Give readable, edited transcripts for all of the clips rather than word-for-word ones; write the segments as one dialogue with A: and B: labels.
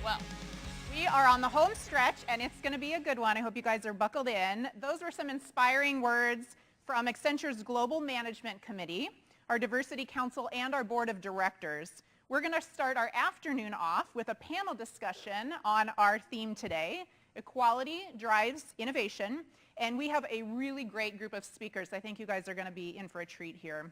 A: Well, we are on the home stretch, and it's going to be a good one. I hope you guys are buckled in. Those were some inspiring words from Accenture's Global Management Committee, our Diversity Council, and our Board of Directors. We're going to start our afternoon off with a panel discussion on our theme today, Equality Drives Innovation, and we have a really great group of speakers. I think you guys are going to be in for a treat here.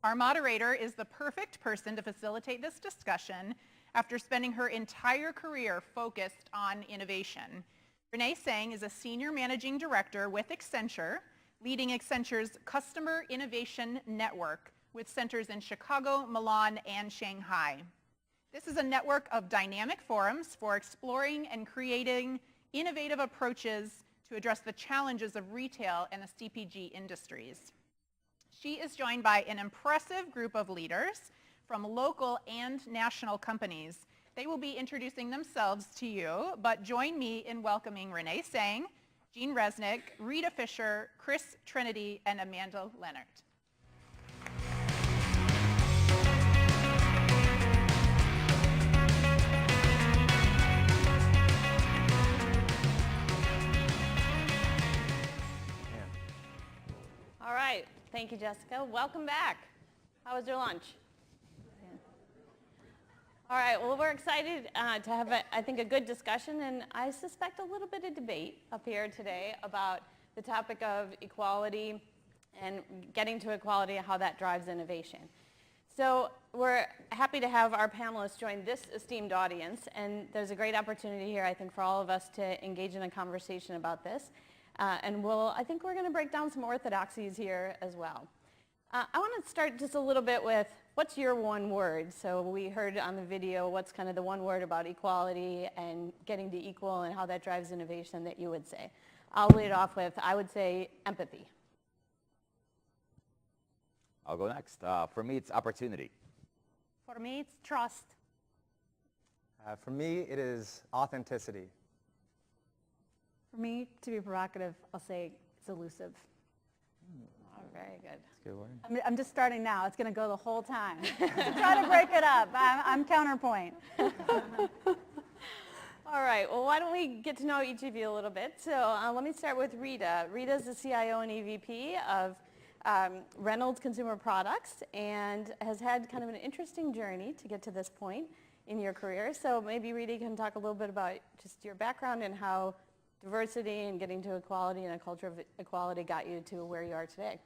A: Our moderator is the perfect person to facilitate this discussion after spending her entire career focused on innovation. Renee Sang is a Senior Managing Director with Accenture, leading Accenture's Customer Innovation Network with centers in Chicago, Milan, and Shanghai. This is a network of dynamic forums for exploring and creating innovative approaches to address the challenges of retail and the CPG industries. She is joined by an impressive group of leaders from local and national companies. They will be introducing themselves to you, but join me in welcoming Renee Sang, Gene Reznik, Rita Fisher, Chris Trinetti, and Amanda Lannert.
B: All right, thank you, Jessica. Welcome back. How was your lunch? All right, well, we're excited to have, I think, a good discussion, and I suspect a little bit of debate up here today about the topic of equality and getting to equality and how that drives innovation. So we're happy to have our panelists join this esteemed audience, and there's a great opportunity here, I think, for all of us to engage in a conversation about this. And I think we're going to break down some orthodoxies here as well. I want to start just a little bit with, what's your one word? So we heard on the video, what's kind of the one word about equality and getting to equal and how that drives innovation that you would say? I'll lead off with, I would say, empathy.
C: I'll go next. For me, it's opportunity.
D: For me, it's trust.
E: For me, it is authenticity.
F: For me, to be provocative, I'll say it's elusive.
B: Oh, very good.
C: That's a good word.
F: I'm just starting now. It's going to go the whole time. Try to break it up. I'm counterpoint.
B: All right, well, why don't we get to know each of you a little bit. So let me start with Rita. Rita's the CIO and EVP of Reynolds Consumer Products and has had kind of an interesting journey to get to this point in your career. So maybe Rita can talk a little bit about just your background and how diversity and getting to equality and a culture of equality got you to where you are today.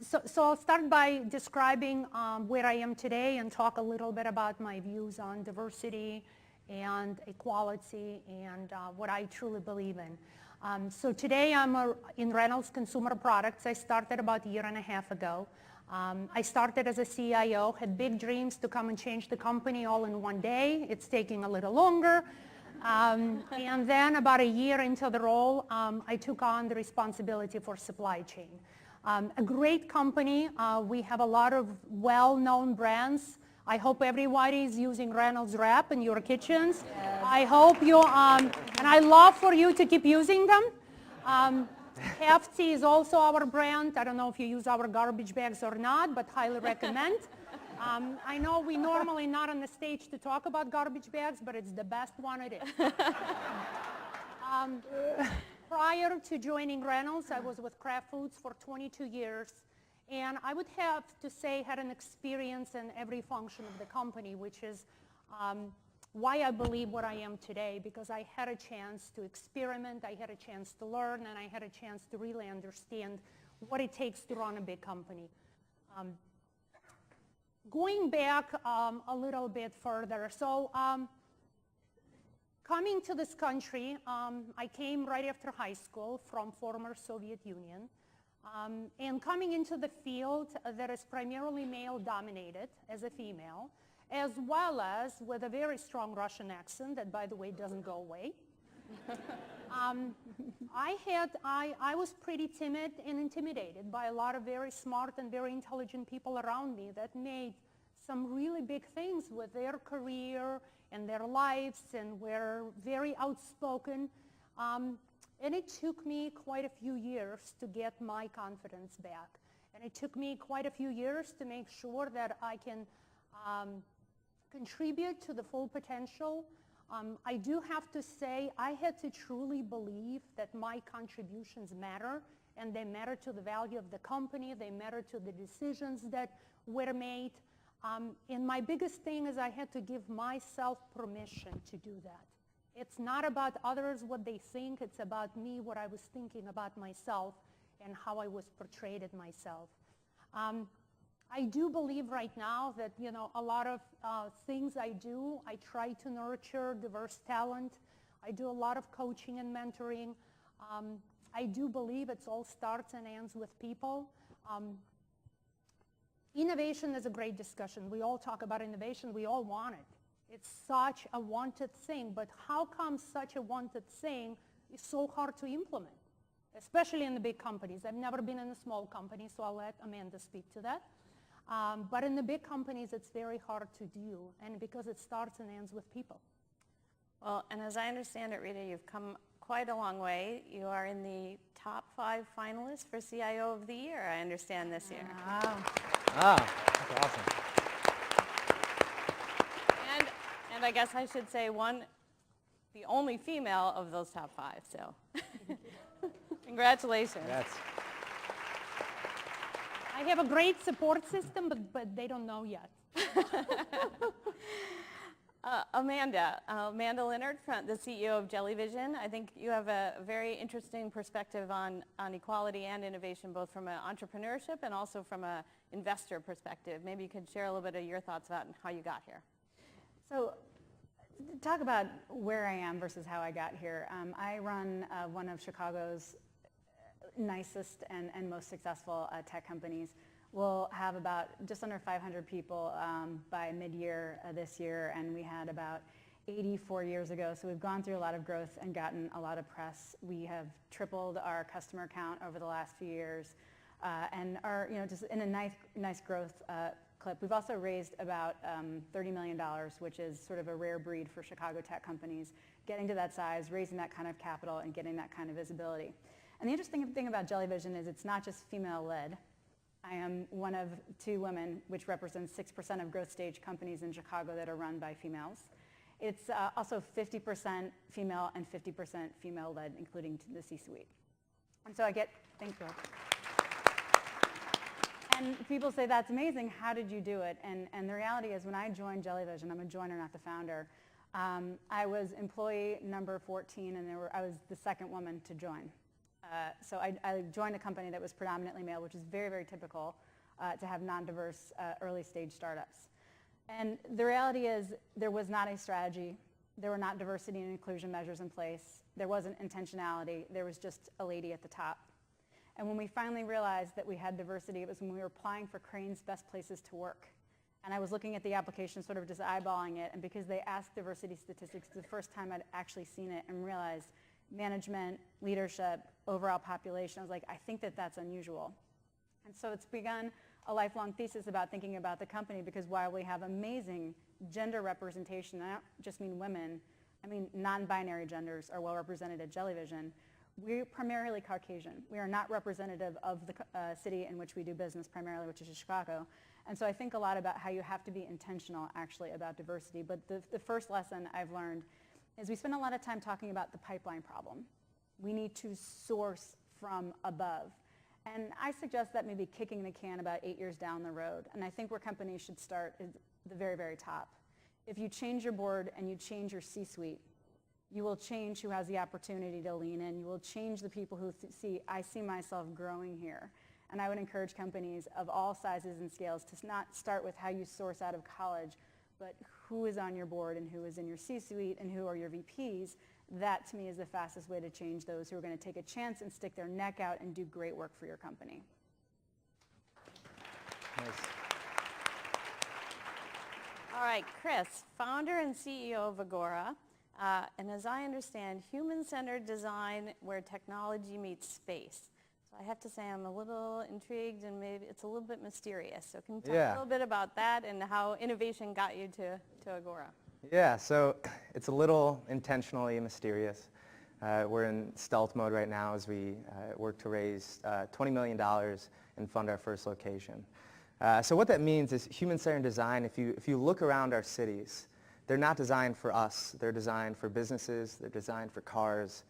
D: So I'll start by describing where I am today and talk a little bit about my views on diversity and equality and what I truly believe in. So today I'm in Reynolds Consumer Products. I started about a year and a half ago. I started as a CIO, had big dreams to come and change the company all in one day. It's taking a little longer. And then about a year into the role, I took on the responsibility for supply chain. A great company. We have a lot of well-known brands. I hope everybody is using Reynolds Wrap in your kitchens. Yes. I hope you, and I love for you to keep using them. Hefty is also our brand. I don't know if you use our garbage bags or not, but highly recommend. I know we normally not on the stage to talk about garbage bags, but it's the best one it is. Prior to joining Reynolds, I was with Kraft Foods for 22 years, and I would have to say had an experience in every function of the company, which is why I believe what I am today, because I had a chance to experiment, I had a chance to learn, and I had a chance to really understand what it takes to run a big company. Going back a little bit further, so coming to this country, I came right after high school from former Soviet Union, and coming into the field that is primarily male-dominated as a female, as well as with a very strong Russian accent that, by the way, doesn't go away. I was pretty timid and intimidated by a lot of very smart and very intelligent people around me that made some really big things with their career and their lives and were very outspoken. And it took me quite a few years to get my confidence back. And it took me quite a few years to make sure that I can contribute to the full potential. I do have to say I had to truly believe that my contributions matter, and they matter to the value of the company, they matter to the decisions that were made. And my biggest thing is I had to give myself permission to do that. It's not about others, what they think, it's about me, what I was thinking about myself, and how I was portrayed at myself. I do believe right now that, a lot of things I do, I try to nurture diverse talent. I do a lot of coaching and mentoring. I do believe it all starts and ends with people. Innovation is a great discussion. We all talk about innovation. We all want it. It's such a wanted thing, but how come such a wanted thing is so hard to implement, especially in the big companies? I've never been in a small company, so I'll let Amanda speak to that. But in the big companies, it's very hard to do, and because it starts and ends with people.
B: Well, and as I understand it, Rita, you've come quite a long way. You are in the top 5 finalists for CIO of the Year, I understand, this year.
F: Wow.
E: That's awesome.
B: And I guess I should say the only female of those top 5, so congratulations.
E: Yes.
D: I have a great support system, but they don't know yet.
B: Amanda Lannert, the CEO of Jellyvision. I think you have a very interesting perspective on equality and innovation, both from an entrepreneurship and also from an investor perspective. Maybe you could share a little bit of your thoughts about how you got here.
F: So talk about where I am versus how I got here. I run one of Chicago's nicest and most successful tech companies. We'll have about just under 500 people by mid-year this year, and we had about 84 years ago. So we've gone through a lot of growth and gotten a lot of press. We have tripled our customer count over the last few years, and are just in a nice growth clip. We've also raised about $30 million, which is sort of a rare breed for Chicago tech companies, getting to that size, raising that kind of capital, and getting that kind of visibility. And the interesting thing about Jellyvision is it's not just female-led. I am one of 2 women, which represents 6% of growth stage companies in Chicago that are run by females. It's also 50% female and 50% female-led, including the C-suite. And so thank you. And people say, that's amazing, how did you do it? And the reality is when I joined Jellyvision, I'm a joiner, not the founder, I was employee number 14, and I was the second woman to join. So I joined a company that was predominantly male, which is very, very typical to have non-diverse early stage startups. And the reality is there was not a strategy. There were not diversity and inclusion measures in place. There wasn't intentionality. There was just a lady at the top. And when we finally realized that we had diversity, it was when we were applying for Crane's Best Places to Work. And I was looking at the application, sort of just eyeballing it, and because they asked diversity statistics, the first time I'd actually seen it and realized management, leadership, overall population, I was like, I think that that's unusual. And so it's begun a lifelong thesis about thinking about the company, because while we have amazing gender representation, and I don't just mean women, I mean non-binary genders are well represented at Jellyvision, we're primarily Caucasian. We are not representative of the city in which we do business primarily, which is Chicago. And so I think a lot about how you have to be intentional actually about diversity. But the first lesson I've learned is we spend a lot of time talking about the pipeline problem. We need to source from above. And I suggest that maybe kicking the can about 8 years down the road. And I think where companies should start is the very, very top. If you change your board and you change your C-suite, you will change who has the opportunity to lean in. You will change the people who I see myself growing here. And I would encourage companies of all sizes and scales to not start with how you source out of college, but who is on your board and who is in your C-suite and who are your VPs. That, to me, is the fastest way to change those who are going to take a chance and stick their neck out and do great work for your company.
E: Nice.
B: All right, Chris, founder and CEO of Agora. And as I understand, human-centered design where technology meets space. So I have to say I'm a little intrigued, and maybe it's a little bit mysterious. So can you talk a little bit about that and how innovation got you to Agora?
E: Yeah, so it's a little intentionally mysterious. We're in stealth mode right now as we work to raise $20 million and fund our first location. So what that means is human-centered design, if you look around our cities, they're not designed for us. They're designed for businesses. They're designed for cars.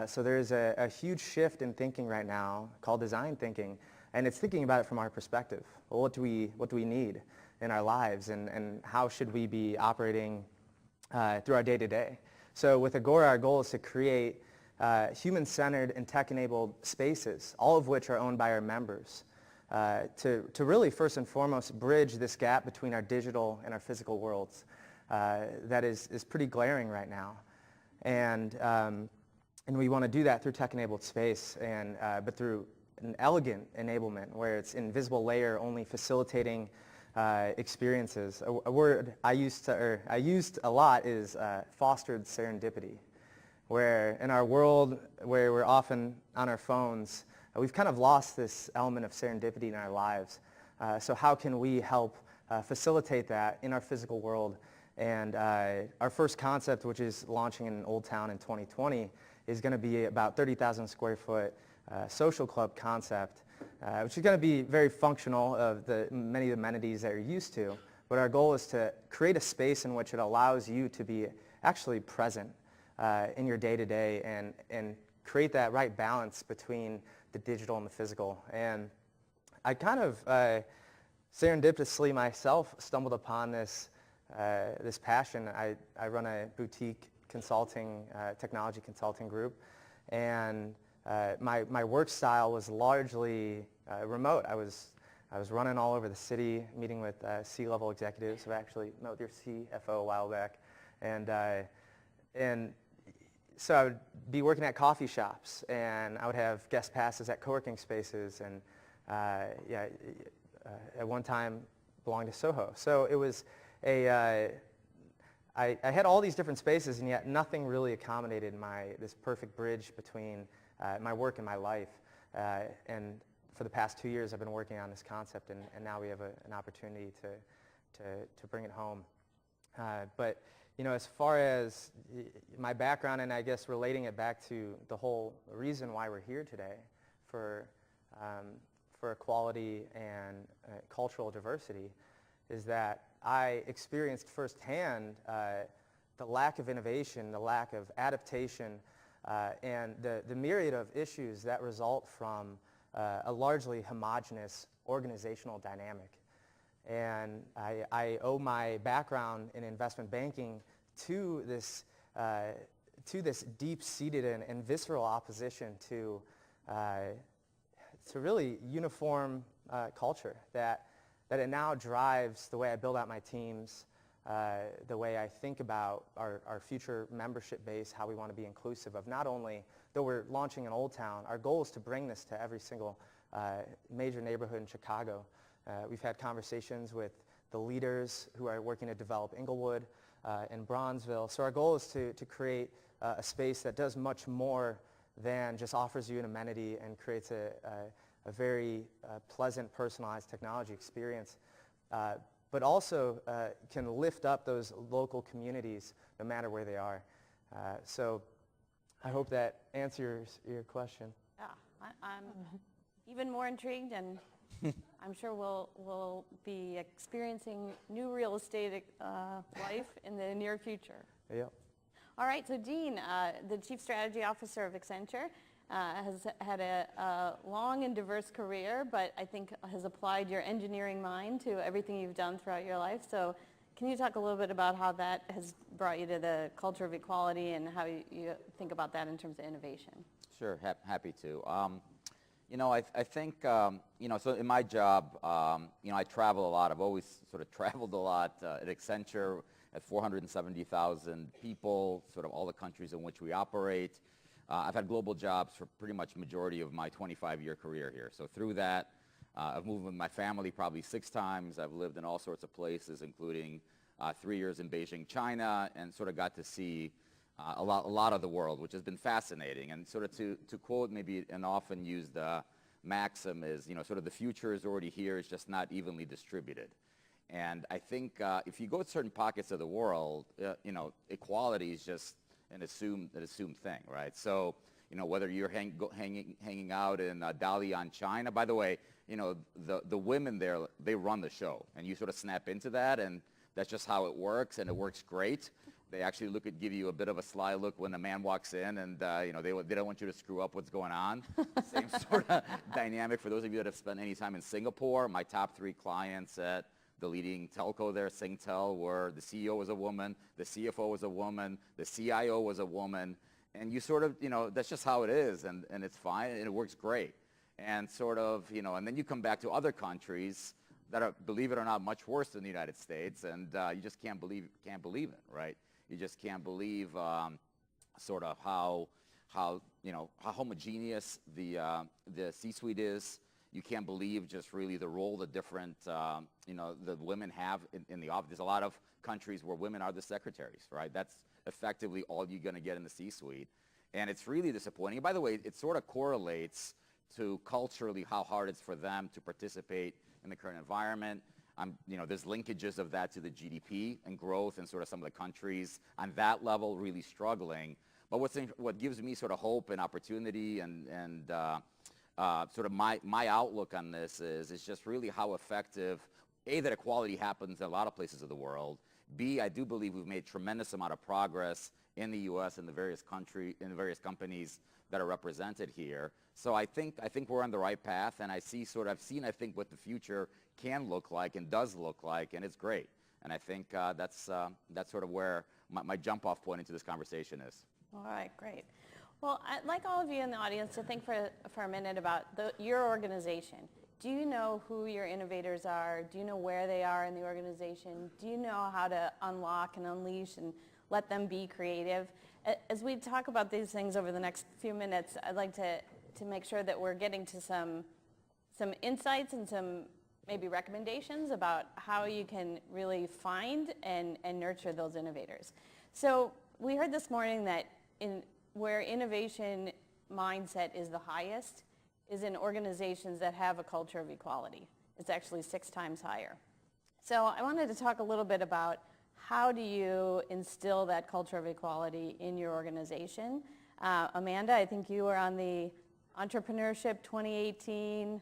E: So there's a huge shift in thinking right now called design thinking, and it's thinking about it from our perspective. Well, what do we need in our lives, and how should we be operating through our day-to-day? So with Agora, our goal is to create human-centered and tech-enabled spaces, all of which are owned by our members, to really, first and foremost, bridge this gap between our digital and our physical worlds that is pretty glaring right now. And we want to do that through tech-enabled space, but through an elegant enablement where it's invisible layer only facilitating experiences. A word I used a lot is fostered serendipity, where in our world where we're often on our phones, we've kind of lost this element of serendipity in our lives. So how can we help facilitate that in our physical world? And our first concept, which is launching in Old Town in 2020, is going to be about 30,000 square foot social club concept, which is going to be very functional of many of the amenities that you're used to. But our goal is to create a space in which it allows you to be actually present in your day-to-day and create that right balance between the digital and the physical. And I kind of serendipitously myself stumbled upon this passion. I run a boutique consulting, technology consulting group, and my work style was largely remote. I was running all over the city, meeting with C-level executives. I actually met with your CFO a while back, and so I would be working at coffee shops, and I would have guest passes at co-working spaces, and at one time belonged to Soho. So it was I had all these different spaces, and yet nothing really accommodated this perfect bridge between my work and my life. And for the past 2 years, I've been working on this concept, and now we have an opportunity to bring it home. But as far as my background, and I guess relating it back to the whole reason why we're here today for equality and cultural diversity, is that I experienced firsthand the lack of innovation, the lack of adaptation, and the myriad of issues that result from a largely homogeneous organizational dynamic. And I owe my background in investment banking to this deep-seated and visceral opposition to really uniform culture that it now drives the way I build out my teams, the way I think about our future membership base, how we want to be inclusive of not only, though we're launching in Old Town, our goal is to bring this to every single major neighborhood in Chicago. We've had conversations with the leaders who are working to develop Inglewood and Bronzeville. So our goal is to create a space that does much more than just offers you an amenity and creates a very pleasant, personalized technology experience, but also can lift up those local communities no matter where they are. So I hope that answers your question.
B: Yeah, I'm even more intrigued, and I'm sure we'll be experiencing new real estate life in the near future.
E: Yep.
B: All right, so Gene, the Chief Strategy Officer of Accenture, has had a long and diverse career, but I think has applied your engineering mind to everything you've done throughout your life. So can you talk a little bit about how that has brought you to the culture of equality and how you think about that in terms of innovation?
C: Sure, happy to. I think, so in my job, I travel a lot. I've always sort of traveled a lot at Accenture at 470,000 people, sort of all the countries in which we operate. I've had global jobs for pretty much majority of my 25-year career here. So through that, I've moved with my family probably 6 times. I've lived in all sorts of places, including 3 years in Beijing, China, and sort of got to see a lot of the world, which has been fascinating. And sort of to quote maybe an often used maxim is, sort of the future is already here, it's just not evenly distributed. And I think if you go to certain pockets of the world, equality is just an assumed thing, right? So, whether you're hanging out in Dalian, China. By the way, the women there, they run the show, and you sort of snap into that, and that's just how it works, and it works great. They actually give you a bit of a sly look when a man walks in, and they don't want you to screw up what's going on. Same sort of dynamic for those of you that have spent any time in Singapore. My top 3 clients at the leading telco there, Singtel, were the CEO was a woman, the CFO was a woman, the CIO was a woman, and you sort of, that's just how it is, and it's fine, and it works great. And sort of, and then you come back to other countries that are, believe it or not, much worse than the United States, and you just can't believe it, right? You just can't believe sort of how homogeneous the C-suite is. You can't believe just really the role the different the women have in the office. There's a lot of countries where women are the secretaries, right? That's effectively all you're going to get in the C-suite, and it's really disappointing. And by the way, it sort of correlates to culturally how hard it's for them to participate in the current environment. There's linkages of that to the GDP and growth and sort of some of the countries on that level really struggling. But what gives me sort of hope and opportunity and sort of my outlook on this is just really how effective, A, that equality happens in a lot of places of the world. B, I do believe we've made a tremendous amount of progress in the U.S. and the various companies that are represented here. So I think we're on the right path, and I've seen I think what the future can look like and does look like, and it's great. And I think that's sort of where my jump-off point into this conversation is.
B: All right, great. Well, I'd like all of you in the audience to think for a minute about your organization. Do you know who your innovators are? Do you know where they are in the organization? Do you know how to unlock and unleash and let them be creative? As we talk about these things over the next few minutes, I'd like to make sure that we're getting to some insights and some maybe recommendations about how you can really find and nurture those innovators. So we heard this morning that where innovation mindset is the highest is in organizations that have a culture of equality. It's actually 6 times higher. So I wanted to talk a little bit about how do you instill that culture of equality in your organization. Amanda, I think you were on the Entrepreneurship 2018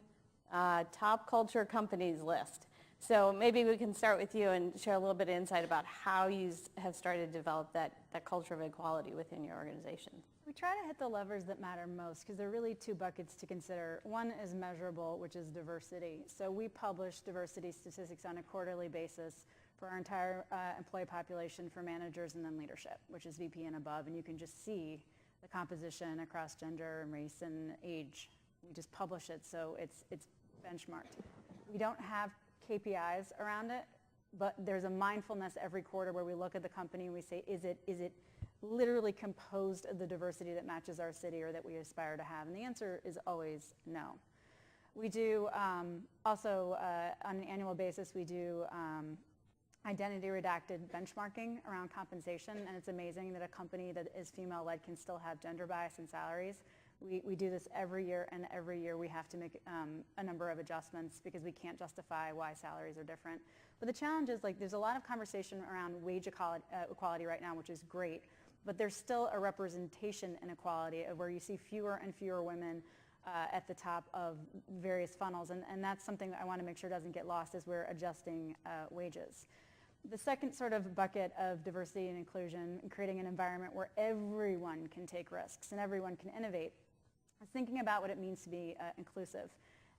B: Top Culture Companies list. So maybe we can start with you and share a little bit of insight about how you have started to develop that culture of equality within your organization.
F: We try to hit the levers that matter most because there are really 2 buckets to consider. One is measurable, which is diversity. So we publish diversity statistics on a quarterly basis for our entire employee population for managers and then leadership, which is VP and above, and you can just see the composition across gender and race and age. We just publish it, so it's benchmarked. We don't have KPIs around it, but there's a mindfulness every quarter where we look at the company and we say, is it literally composed of the diversity that matches our city or that we aspire to have? And the answer is always no. We do also, on an annual basis, we do identity redacted benchmarking around compensation, and it's amazing that a company that is female-led can still have gender bias in salaries. We do this every year, and every year we have to make a number of adjustments because we can't justify why salaries are different. But the challenge is, there's a lot of conversation around wage equality right now, which is great, but there's still a representation inequality of where you see fewer and fewer women at the top of various funnels, and that's something that I want to make sure doesn't get lost as we're adjusting wages. The second sort of bucket of diversity and inclusion, and creating an environment where everyone can take risks and everyone can innovate, is thinking about what it means to be inclusive.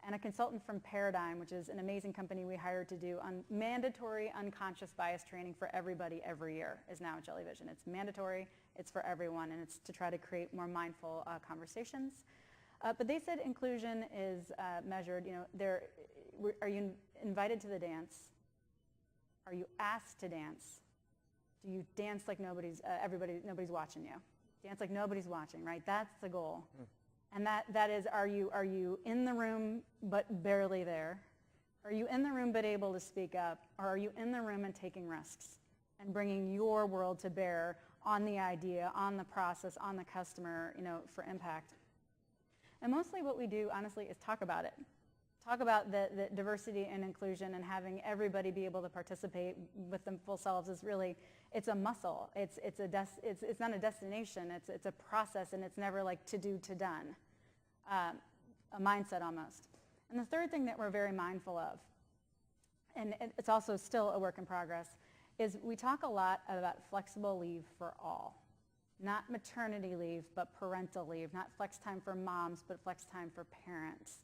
F: And a consultant from Paradigm, which is an amazing company we hired to do mandatory unconscious bias training for everybody every year, is now at Jellyvision. It's mandatory, it's for everyone, and it's to try to create more mindful conversations. But they said inclusion is measured, are you invited to the dance? Are you asked to dance? Do you dance like nobody's watching you? Dance like nobody's watching, right? That's the goal. And that is, are you in the room but barely there? Are you in the room but able to speak up? Or are you in the room and taking risks and bringing your world to bear on the idea, on the process, on the customer, for impact? And mostly what we do, honestly, is talk about it. Talk about the diversity and inclusion, and having everybody be able to participate with them full selves is really It's a muscle. It's not a destination. It's a process, and it's never like to do to done. A mindset almost. And the third thing that we're very mindful of, and it's also still a work in progress, is we talk a lot about flexible leave for all. Not maternity leave, but parental leave. Not flex time for moms, but flex time for parents.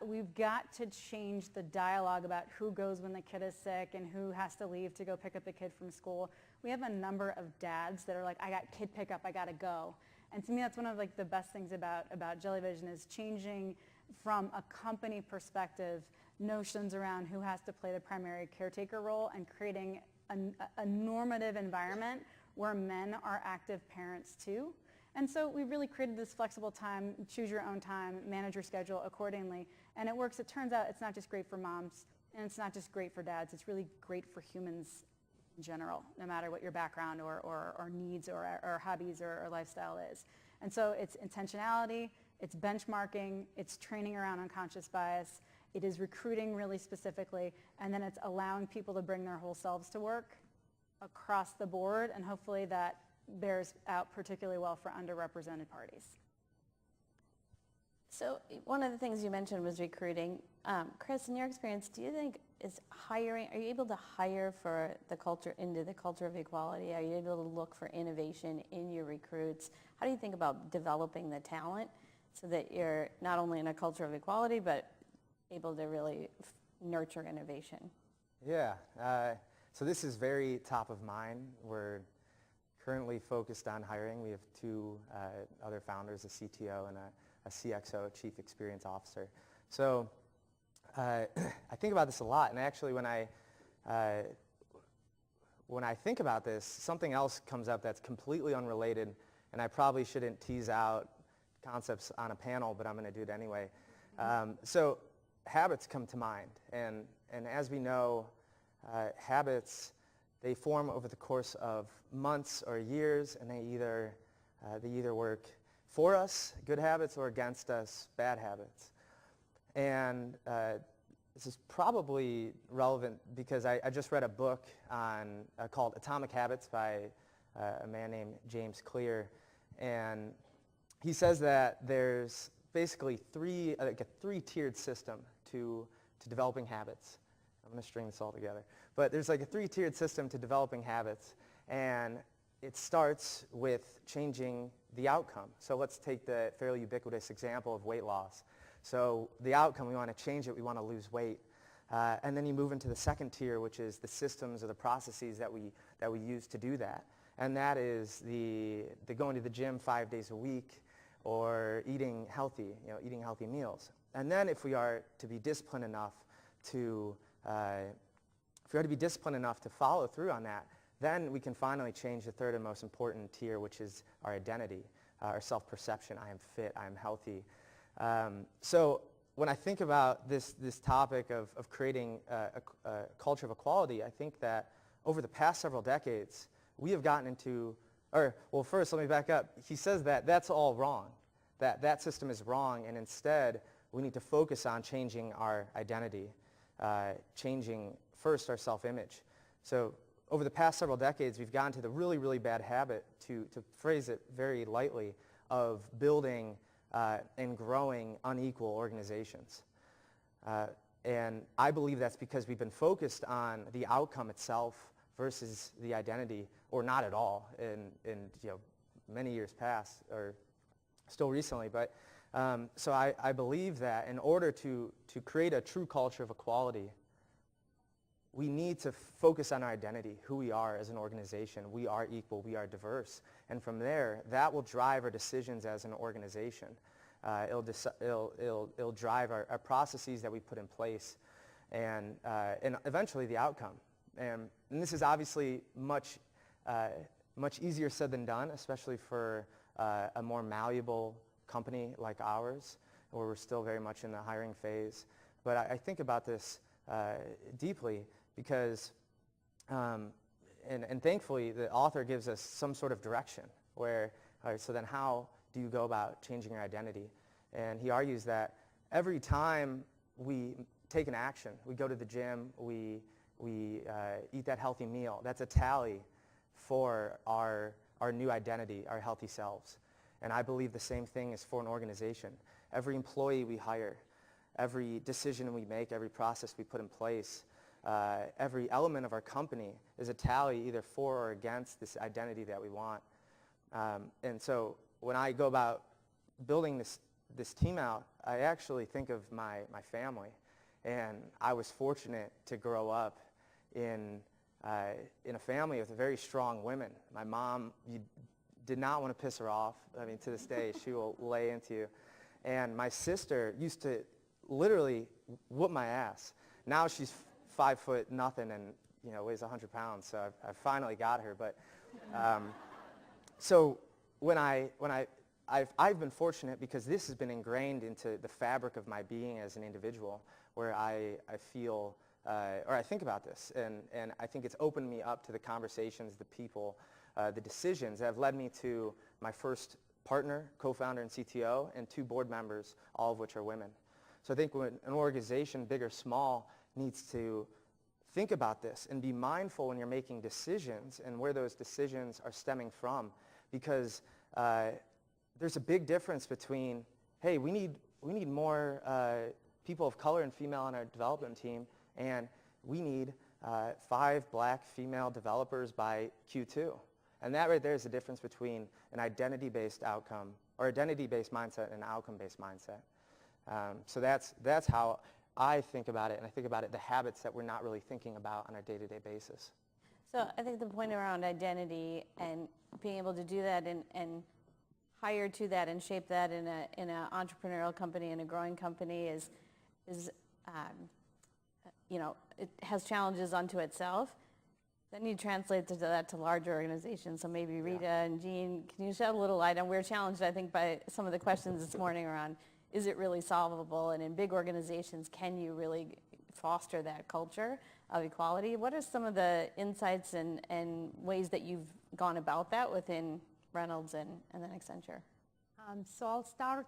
F: We've got to change the dialogue about who goes when the kid is sick and who has to leave to go pick up the kid from school. We have a number of dads that are like, I got kid pickup, I gotta go. And to me, that's one of like the best things about Jellyvision is changing from a company perspective notions around who has to play the primary caretaker role and creating a normative environment where men are active parents too. And so we really created this flexible time, choose your own time, manage your schedule accordingly. And it works. It turns out it's not just great for moms, and it's not just great for dads. It's really great for humans in general, no matter what your background or needs or hobbies or lifestyle is. And so it's intentionality, it's benchmarking, it's training around unconscious bias, it is recruiting really specifically, and then it's allowing people to bring their whole selves to work across the board, and hopefully that bears out particularly well for underrepresented parties.
B: So one of the things you mentioned was recruiting. Chris, in your experience, do you think are you able to hire for the culture, into the culture of equality? Are you able to look for innovation in your recruits? How do you think about developing the talent so that you're not only in a culture of equality, but able to really nurture innovation?
E: Yeah, so this is very top of mind. We're currently focused on hiring. We have two other founders, a CTO and a CXO, Chief Experience Officer. So I think about this a lot, and actually when I think about this, something else comes up that's completely unrelated, and I probably shouldn't tease out concepts on a panel, but I'm going to do it anyway. So habits come to mind, and as we know, habits, they form over the course of months or years, and they either work for us, good habits, or against us, bad habits. And this is probably relevant because I just read a book called Atomic Habits by a man named James Clear, and he says that there's basically a three-tiered system to developing habits. I'm going to string this all together. But there's like a three-tiered system to developing habits, and it starts with changing the outcome. So let's take the fairly ubiquitous example of weight loss. So the outcome, we want to change it, we want to lose weight. And then you move into the second tier, which is the systems or the processes that we use to do that. And that is the going to the gym 5 days a week or eating healthy meals. And then if we are to be disciplined enough to follow through on that, then we can finally change the third and most important tier, which is our identity, our self-perception. I am fit, I am healthy. So when I think about this topic of creating a culture of equality, I think that over the past several decades, we have gotten into, first let me back up. He says that that's all wrong, that system is wrong, and instead we need to focus on changing our identity, changing first our self-image. So over the past several decades, we've gotten to the really, really bad habit, to phrase it very lightly, of building and growing unequal organizations. And I believe that's because we've been focused on the outcome itself versus the identity, or not at all in many years past, or still recently. But so I believe that in order to create a true culture of equality, we need to focus on our identity, who we are as an organization. We are equal, we are diverse. And from there, that will drive our decisions as an organization. It'll drive our processes that we put in place, and eventually the outcome. And this is obviously much easier said than done, especially for a more malleable company like ours, where we're still very much in the hiring phase. But I think about this deeply because, and thankfully, the author gives us some sort of direction where, all right, so then how do you go about changing your identity? And he argues that every time we take an action, we go to the gym, we eat that healthy meal, that's a tally for our new identity, our healthy selves. And I believe the same thing is for an organization. Every employee we hire, every decision we make, every process we put in place, every element of our company is a tally either for or against this identity that we want. And so when I go about building this team out, I actually think of my family. And I was fortunate to grow up in a family with very strong women. My mom, you did not want to piss her off. I mean, to this day, she will lay into you. And my sister used to literally whoop my ass. Now she's 5 foot nothing and weighs 100 pounds. So I've finally got her. But so when I've been fortunate because this has been ingrained into the fabric of my being as an individual, where I feel or I think about this, and I think it's opened me up to the conversations, the people, the decisions that have led me to my first partner, co-founder and CTO, and 2 board members, all of which are women. So I think when an organization, big or small, needs to think about this and be mindful when you're making decisions and where those decisions are stemming from, because there's a big difference between, hey, we need more people of color and female on our development team, and we need 5 black female developers by Q2. And that right there is the difference between an identity-based outcome, or identity-based mindset, and an outcome-based mindset. So that's how I think about it, and I think about it, the habits that we're not really thinking about on a day-to-day basis.
B: So I think the point around identity and being able to do that and hire to that and shape that in an entrepreneurial company, in a growing company is it has challenges unto itself. Then you translate that to larger organizations. So maybe Rita and Gene, can you shed a little light on, we're challenged, I think, by some of the questions this morning around, is it really solvable? And in big organizations, can you really foster that culture of equality? What are some of the insights and ways that you've gone about that within Reynolds and then Accenture?
D: So I'll start.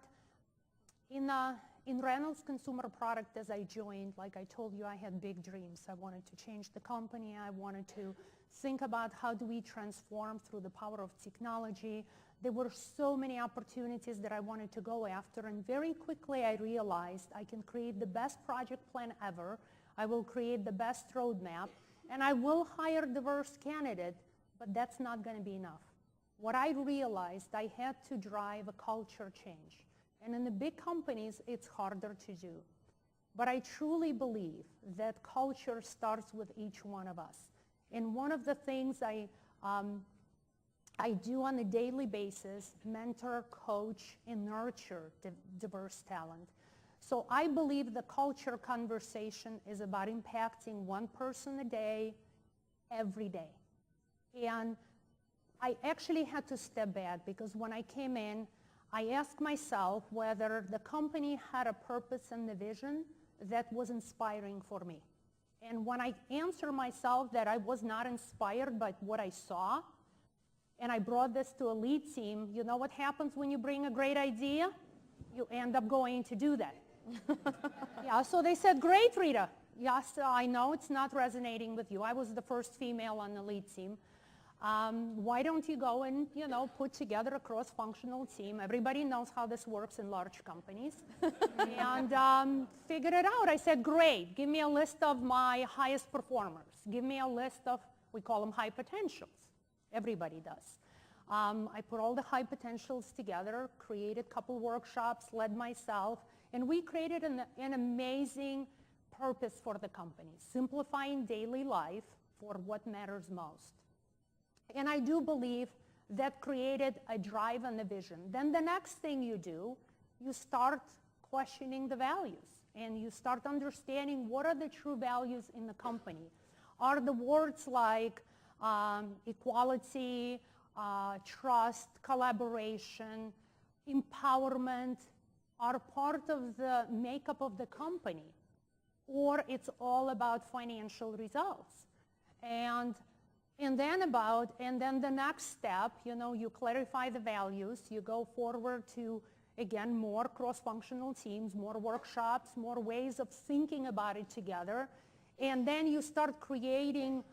D: In Reynolds Consumer Product, as I joined, like I told you, I had big dreams. I wanted to change the company. I wanted to think about how do we transform through the power of technology. There were so many opportunities that I wanted to go after, and very quickly I realized I can create the best project plan ever. I will create the best roadmap, and I will hire a diverse candidate, but that's not going to be enough. What I realized, I had to drive a culture change. And in the big companies, it's harder to do. But I truly believe that culture starts with each one of us. And one of the things I do on a daily basis, mentor, coach, and nurture diverse talent. So I believe the culture conversation is about impacting one person a day, every day. And I actually had to step back because when I came in, I asked myself whether the company had a purpose and a vision that was inspiring for me. And when I answered myself that I was not inspired by what I saw, and I brought this to a lead team, you know what happens when you bring a great idea? You end up going to do that. Yeah, so they said, great, Rita. Yes, I know it's not resonating with you. I was the first female on the lead team. Why don't you go and, put together a cross-functional team? Everybody knows how this works in large companies. And figure it out. I said, great. Give me a list of my highest performers. Give me a list of, we call them high potentials. Everybody does. I put all the high potentials together, created a couple workshops, led myself, and we created an amazing purpose for the company, simplifying daily life for what matters most. And I do believe that created a drive and a vision. Then the next thing you do, you start questioning the values, and you start understanding what are the true values in the company. Are the words like equality, trust, collaboration, empowerment are part of the makeup of the company, or it's all about financial results? And then the next step, you clarify the values, you go forward to, again, more cross-functional teams, more workshops, more ways of thinking about it together, and then you start creating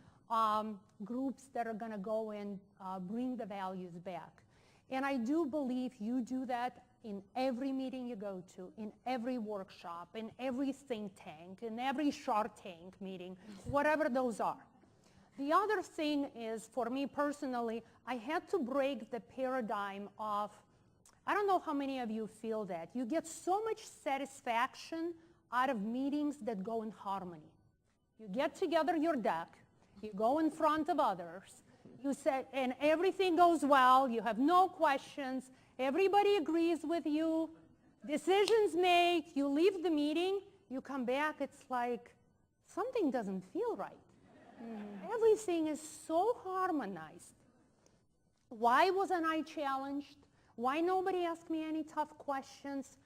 D: groups that are going to go and bring the values back. And I do believe you do that in every meeting you go to, in every workshop, in every think tank, in every Shark Tank meeting, whatever those are. The other thing is, for me personally, I had to break the paradigm of, I don't know how many of you feel that. You get so much satisfaction out of meetings that go in harmony. You get together your deck, you go in front of others, you say, and everything goes well, you have no questions, everybody agrees with you, decisions made, you leave the meeting, you come back, it's like something doesn't feel right. Everything is so harmonized. Why wasn't I challenged? Why nobody asked me any tough questions?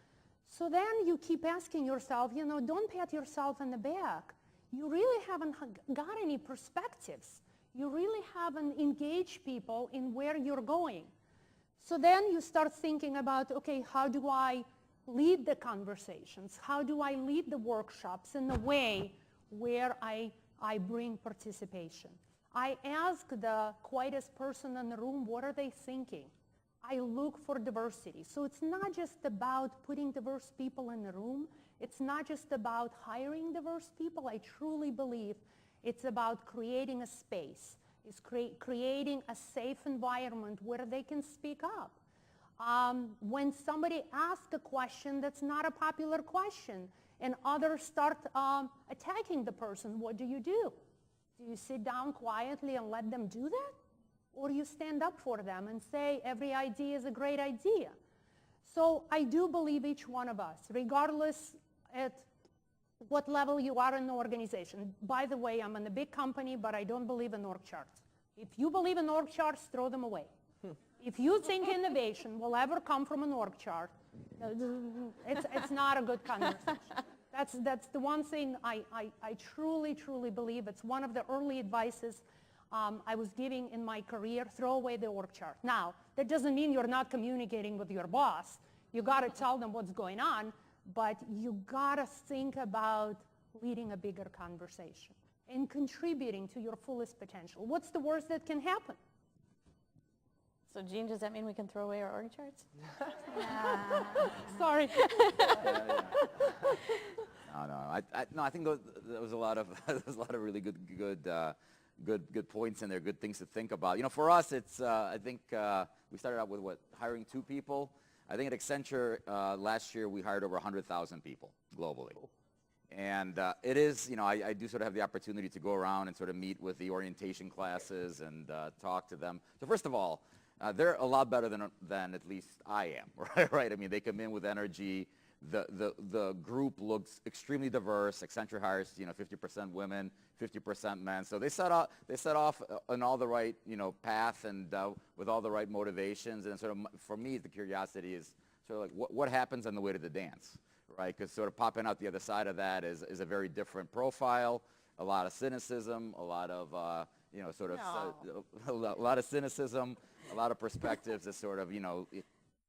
D: So then you keep asking yourself, you know, don't pat yourself in the back. You really haven't got any perspectives. You really haven't engaged people in where you're going. So then you start thinking about, okay, how do I lead the conversations? How do I lead the workshops in a way where I bring participation? I ask the quietest person in the room, what are they thinking? I look for diversity. So it's not just about putting diverse people in the room. It's not just about hiring diverse people. I truly believe it's about creating a space. It's creating a safe environment where they can speak up. When somebody asks a question that's not a popular question and others start attacking the person, what do? Do you sit down quietly and let them do that? Or you stand up for them and say, every idea is a great idea? So I do believe each one of us, regardless at what level you are in the organization. By the way, I'm in a big company, but I don't believe in org charts. If you believe in org charts, throw them away. If you think innovation will ever come from an org chart, it's not a good conversation. That's the one thing I truly, truly believe. It's one of the early advices I was giving in my career, throw away the org chart. Now, that doesn't mean you're not communicating with your boss. You got to tell them what's going on, but you got to think about leading a bigger conversation and contributing to your fullest potential. What's the worst that can happen?
B: So Gene, does that mean we can throw away our org charts?
D: Sorry.
C: No, I think there was a lot of really good points in there, good things to think about. You know, for us, it's I think we started out with hiring 2 people. I think at Accenture last year we hired over 100,000 people globally. And it is, you know, I do sort of have the opportunity to go around and sort of meet with the orientation classes and talk to them. So first of all, they're a lot better than at least I am, right? I mean, they come in with energy. The group looks extremely diverse. Accenture hires, you know, 50% women, 50% men. So they set off on all the right, you know, path and with all the right motivations. And sort of, for me, the curiosity is sort of like what happens on the way to the dance, right? Because sort of popping out the other side of that is a very different profile, a lot of cynicism, a lot of, you know, sort of a lot of cynicism, a lot of perspectives that sort of, you know,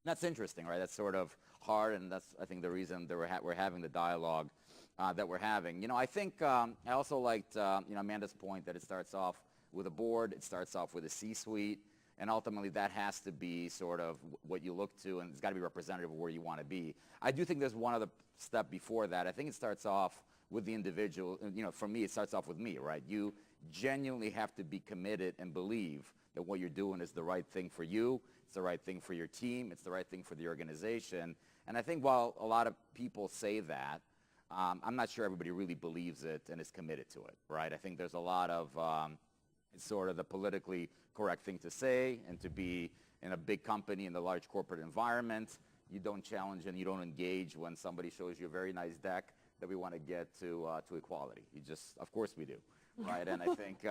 C: that's interesting, right? That's sort of hard, and that's, I think, the reason that we're having the dialogue that we're having. You know, I think I also liked, you know, Amanda's point that it starts off with a board, it starts off with a C-suite, and ultimately that has to be sort of what you look to, and it's got to be representative of where you want to be. I do think there's one other step before that. I think it starts off with the individual. You know, for me, it starts off with me, right? You genuinely have to be committed and believe that what you're doing is the right thing for you, it's the right thing for your team, it's the right thing for the organization. And I think while a lot of people say that, I'm not sure everybody really believes it and is committed to it, right? I think there's a lot of, it's sort of the politically correct thing to say, and to be in a big company in the large corporate environment, you don't challenge and you don't engage when somebody shows you a very nice deck that we want to get to equality. You just, of course we do. Right, and I think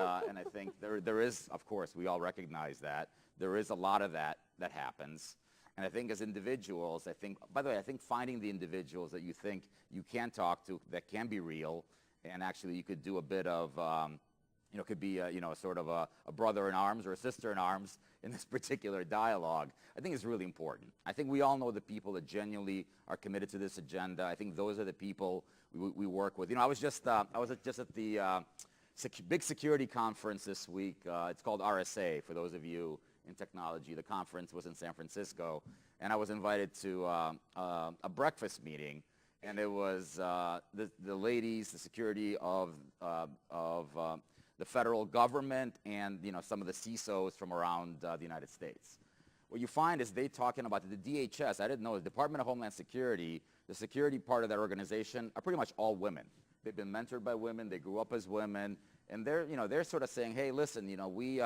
C: there is, of course, we all recognize that there is a lot of that happens, and I think as individuals, I think, by the way, I think finding the individuals that you think you can talk to, that can be real, and actually you could do a bit of, you know, could be you know, sort of a brother in arms or a sister in arms in this particular dialogue, I think is really important. I think we all know the people that genuinely are committed to this agenda. I think those are the people we work with. You know, I was just at the big security conference this week. It's called RSA, for those of you in technology. The conference was in San Francisco, and I was invited to a breakfast meeting, and it was the ladies, the security of the federal government, and some of the CISOs from around the United States. What you find is they talking about the DHS. I didn't know the Department of Homeland Security, the security part of that organization are pretty much all women. They've been mentored by women. They grew up as women, and they're sort of saying, hey, listen, we.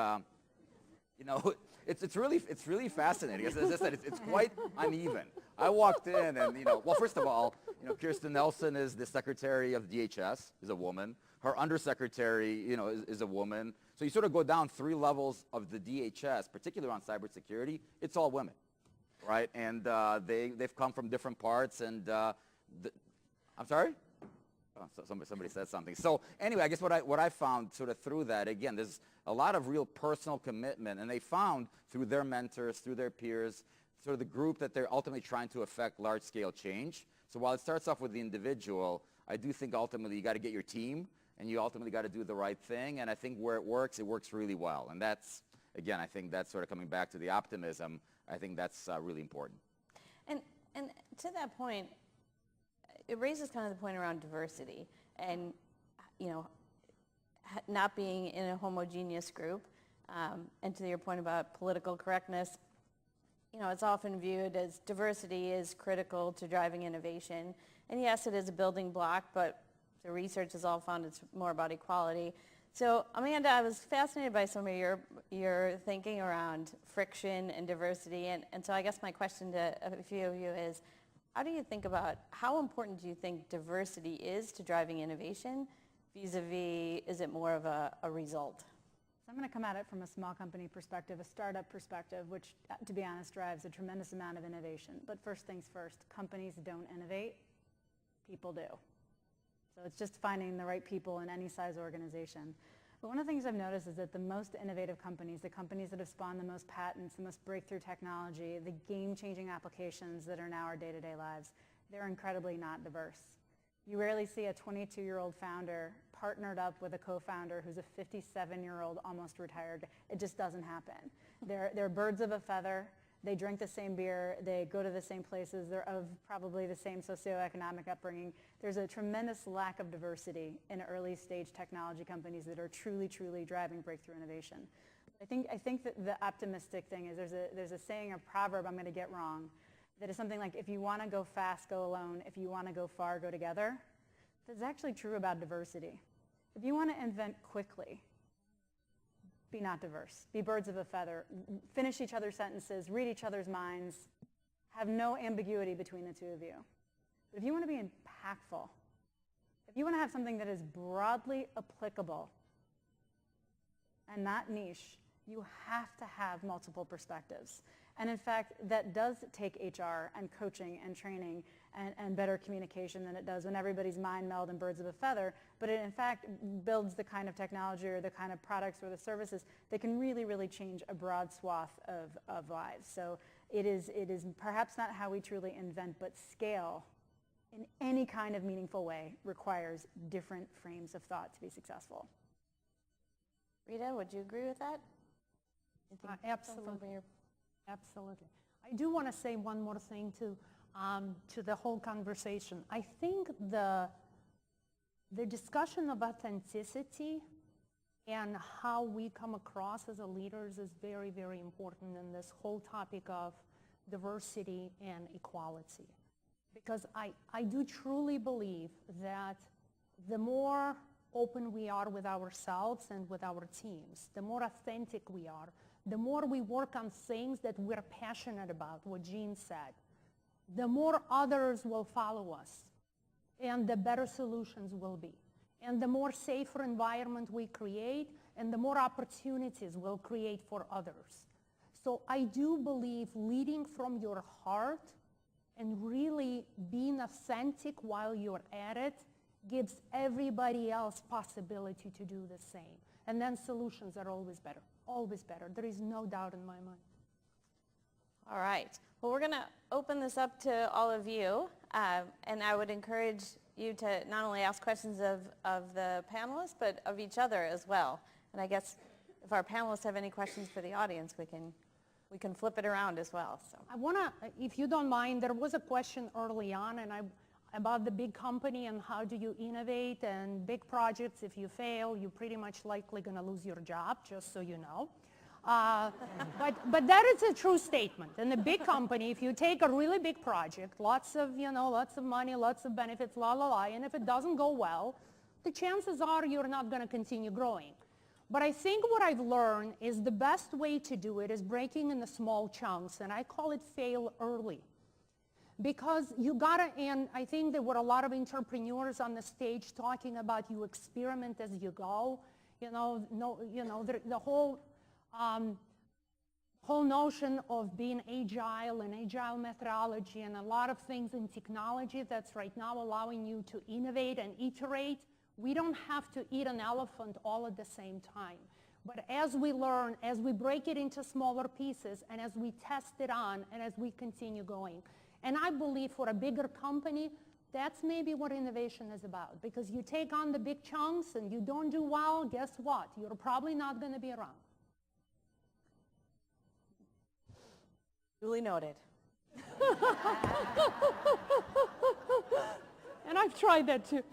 C: It's really fascinating. As I said, it's quite uneven. I walked in and, well, first of all, Kirsten Nelson is the secretary of DHS, is a woman. Her undersecretary, is a woman. So you sort of go down 3 levels of the DHS, particularly on cybersecurity, it's all women, right? And they've come from different parts, and I'm sorry? Oh, so somebody said something. So anyway, I guess what I found sort of through that, again, there's a lot of real personal commitment, and they found through their mentors, through their peers, sort of the group that they're ultimately trying to affect large-scale change. So while it starts off with the individual, I do think ultimately you got to get your team, and you ultimately got to do the right thing, and I think where it works really well. And that's, again, I think that's sort of coming back to the optimism. I think that's really important.
B: And to that point, it raises kind of the point around diversity and, not being in a homogeneous group. And to your point about political correctness, it's often viewed as diversity is critical to driving innovation. And yes, it is a building block, but the research has all found it's more about equality. So Amanda, I was fascinated by some of your thinking around friction and diversity. And so I guess my question to a few of you is, how do you think about, how important do you think diversity is to driving innovation vis-a-vis, is it more of a result?
F: So I'm going to come at it from a small company perspective, a startup perspective, which, to be honest, drives a tremendous amount of innovation. But first things first, companies don't innovate, people do. So it's just finding the right people in any size organization. But one of the things I've noticed is that the most innovative companies, the companies that have spawned the most patents, the most breakthrough technology, the game-changing applications that are now our day-to-day lives, they're incredibly not diverse. You rarely see a 22-year-old founder partnered up with a co-founder who's a 57-year-old almost retired. It just doesn't happen. They're birds of a feather. They drink the same beer. They go to the same places. They're of probably the same socioeconomic upbringing. There's a tremendous lack of diversity in early-stage technology companies that are truly, truly driving breakthrough innovation. I think that the optimistic thing is there's a saying, a proverb I'm going to get wrong, that is something like, if you want to go fast, go alone. If you want to go far, go together. That's actually true about diversity. If you want to invent quickly, be not diverse. Be birds of a feather. Finish each other's sentences. Read each other's minds. Have no ambiguity between the two of you. But if you want to be impactful, if you want to have something that is broadly applicable and not niche, you have to have multiple perspectives. And in fact, that does take HR and coaching and training and better communication than it does when everybody's mind meld and birds of a feather. But it in fact builds the kind of technology or the kind of products or the services that can really, really change a broad swath of lives. So it is perhaps not how we truly invent, but scale in any kind of meaningful way requires different frames of thought to be successful.
B: Rita, would you agree with that?
D: Absolutely. Absolutely. I do want to say one more thing to the whole conversation. I think the discussion of authenticity and how we come across as leaders is very, very important in this whole topic of diversity and equality. Because I do truly believe that the more open we are with ourselves and with our teams, the more authentic we are, the more we work on things that we're passionate about, what Gene said, the more others will follow us, and the better solutions will be. And the more safer environment we create, and the more opportunities we'll create for others. So I do believe leading from your heart and really being authentic while you're at it gives everybody else possibility to do the same. And then solutions are always better. Always better. There is no doubt in my mind.
B: All right. Well, we're going to open this up to all of you. And I would encourage you to not only ask questions of the panelists, but of each other as well. And I guess if our panelists have any questions for the audience, we can flip it around as well. So
D: I want to, if you don't mind, there was a question early on about the big company and how do you innovate, and big projects, if you fail, you're pretty much likely going to lose your job, just so you know. But that is a true statement. In a big company, if you take a really big project, lots of money, lots of benefits, and if it doesn't go well, the chances are you're not going to continue growing. But I think what I've learned is the best way to do it is breaking into small chunks, and I call it fail early. Because you gotta, and I think there were a lot of entrepreneurs on the stage talking about you experiment as you go. The whole notion of being agile and agile methodology and a lot of things in technology that's right now allowing you to innovate and iterate. We don't have to eat an elephant all at the same time. But as we learn, as we break it into smaller pieces, and as we test it on, and as we continue going. And I believe for a bigger company, that's maybe what innovation is about. Because you take on the big chunks and you don't do well, guess what? You're probably not going to be around.
B: duly noted.
D: And I've tried that too.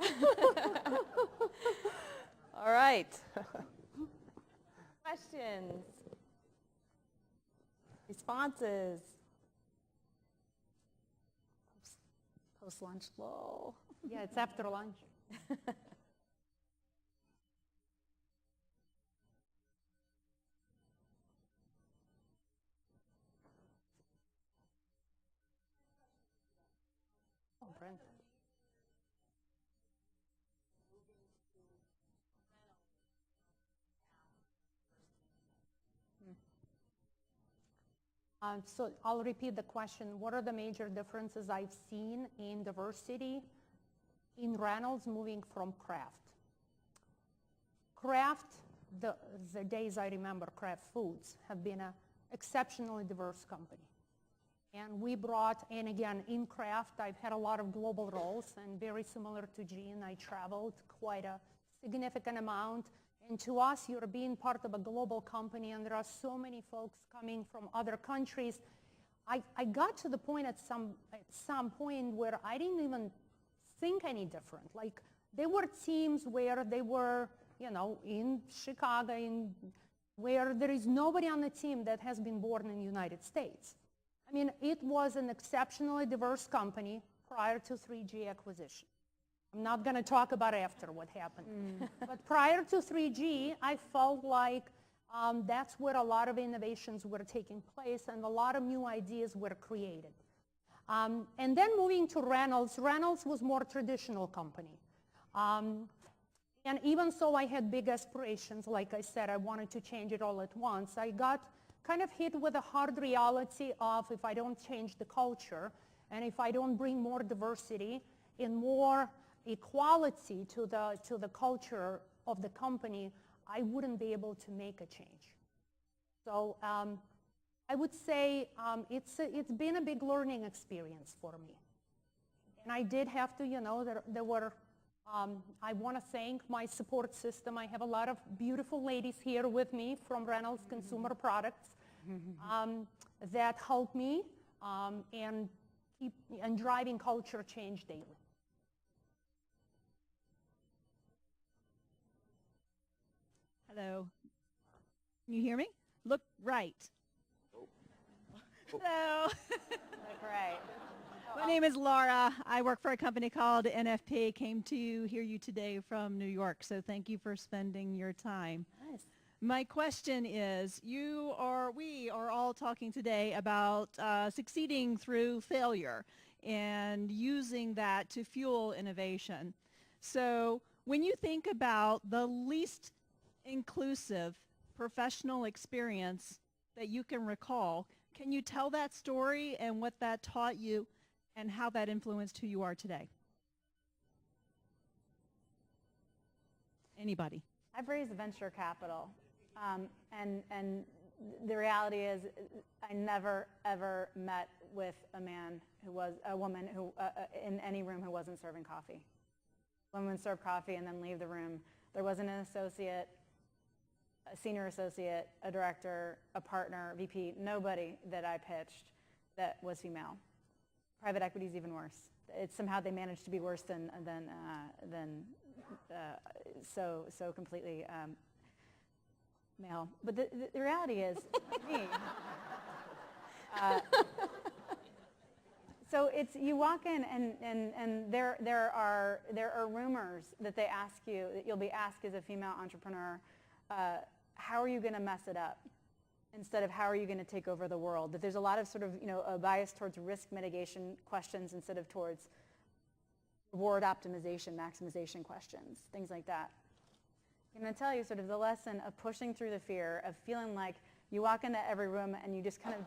B: All right. Questions? Responses?
F: Post-lunch lull.
D: Yeah, it's after lunch. Oh, Brent. So I'll repeat the question. What are the major differences I've seen in diversity in Reynolds moving from Kraft? Kraft, the days I remember Kraft Foods, have been an exceptionally diverse company. And we brought, and again, in Kraft, I've had a lot of global roles, and very similar to Gene, I traveled quite a significant amount. And to us, you're being part of a global company, and there are so many folks coming from other countries. I got to the point at some point where I didn't even think any different. Like, there were teams where they were, in Chicago, where there is nobody on the team that has been born in the United States. I mean, it was an exceptionally diverse company prior to 3G acquisition. I'm not going to talk about after what happened. But prior to 3G, I felt like that's where a lot of innovations were taking place and a lot of new ideas were created. And then moving to Reynolds, Reynolds was more traditional company. And even so, I had big aspirations. Like I said, I wanted to change it all at once. I got kind of hit with a hard reality of if I don't change the culture and if I don't bring more diversity and more equality to the culture of the company, I wouldn't be able to make a change. So I would say it's been a big learning experience for me. And I did have to, there were, I want to thank my support system. I have a lot of beautiful ladies here with me from Reynolds Consumer Products that help me and driving culture change daily.
G: Hello. Can you hear me? Look right. Hello.
F: Look right.
G: My name is Laura. I work for a company called NFP. Came to hear you today from New York, so thank you for spending your time.
B: Nice.
G: My question is, we are all talking today about succeeding through failure and using that to fuel innovation. So when you think about the least inclusive professional experience that you can recall, can you tell that story and what that taught you and how that influenced who you are today? Anybody?
F: I've raised venture capital, and the reality is I never, ever met with a woman who, in any room who wasn't serving coffee. Women would serve coffee and then leave the room. There wasn't an associate, a senior associate, a director, a partner, VP, nobody that I pitched that was female. Private equity is even worse. It's somehow they managed to be worse than so completely male. But the reality is, me. So it's, you walk in and there are rumors that they ask you, that you'll be asked as a female entrepreneur, how are you going to mess it up? Instead of how are you going to take over the world? That there's a lot of sort of, a bias towards risk mitigation questions instead of towards reward optimization, maximization questions, things like that. I'm going to tell you sort of the lesson of pushing through the fear, of feeling like you walk into every room and you just kind of